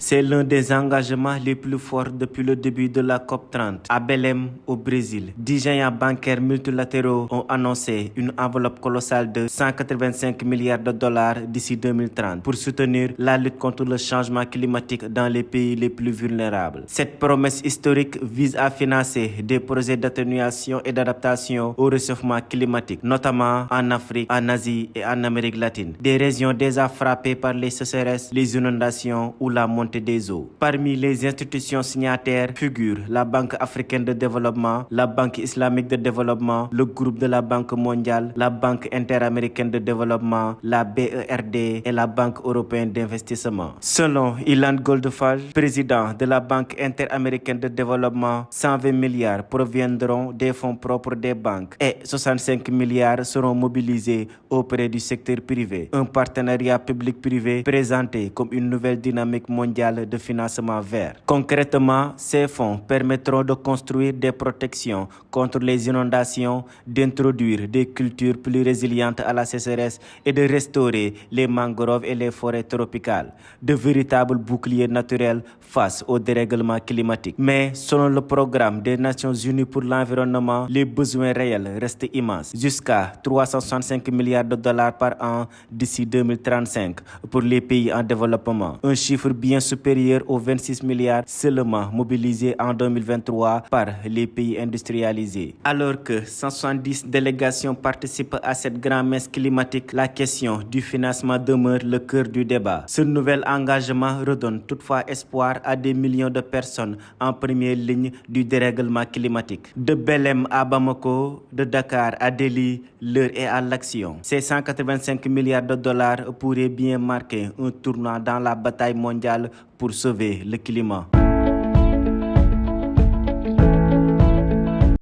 C'est l'un des engagements les plus forts depuis le début de la COP30 à Belém, au Brésil. 10 géants bancaires multilatéraux ont annoncé une enveloppe colossale de 185 milliards de dollars d'ici 2030 pour soutenir la lutte contre le changement climatique dans les pays les plus vulnérables. Cette promesse historique vise à financer des projets d'atténuation et d'adaptation au réchauffement climatique, notamment en Afrique, en Asie et en Amérique latine. Des régions déjà frappées par les sécheresses, les inondations ou la montée des eaux. Parmi les institutions signataires figurent la Banque africaine de développement, la Banque islamique de développement, le groupe de la Banque mondiale, la Banque interaméricaine de développement, la BERD et la Banque européenne d'investissement. Selon Ilan Goldfage, président de la Banque interaméricaine de développement, 120 milliards proviendront des fonds propres des banques et 65 milliards seront mobilisés auprès du secteur privé. Un partenariat public-privé présenté comme une nouvelle dynamique mondiale de financement vert. Concrètement, ces fonds permettront de construire des protections contre les inondations, d'introduire des cultures plus résilientes à la sécheresse et de restaurer les mangroves et les forêts tropicales, de véritables boucliers naturels face au dérèglement climatique. Mais selon le programme des Nations Unies pour l'environnement, les besoins réels restent immenses, jusqu'à 365 milliards de dollars par an d'ici 2035 pour les pays en développement. Un chiffre bien supérieur aux 26 milliards seulement mobilisés en 2023 par les pays industrialisés. Alors que 170 délégations participent à cette grand-messe climatique, la question du financement demeure le cœur du débat. Ce nouvel engagement redonne toutefois espoir à des millions de personnes en première ligne du dérèglement climatique. De Belém à Bamako, de Dakar à Delhi, l'heure est à l'action. Ces 185 milliards de dollars pourraient bien marquer un tournant dans la bataille mondiale pour sauver le climat.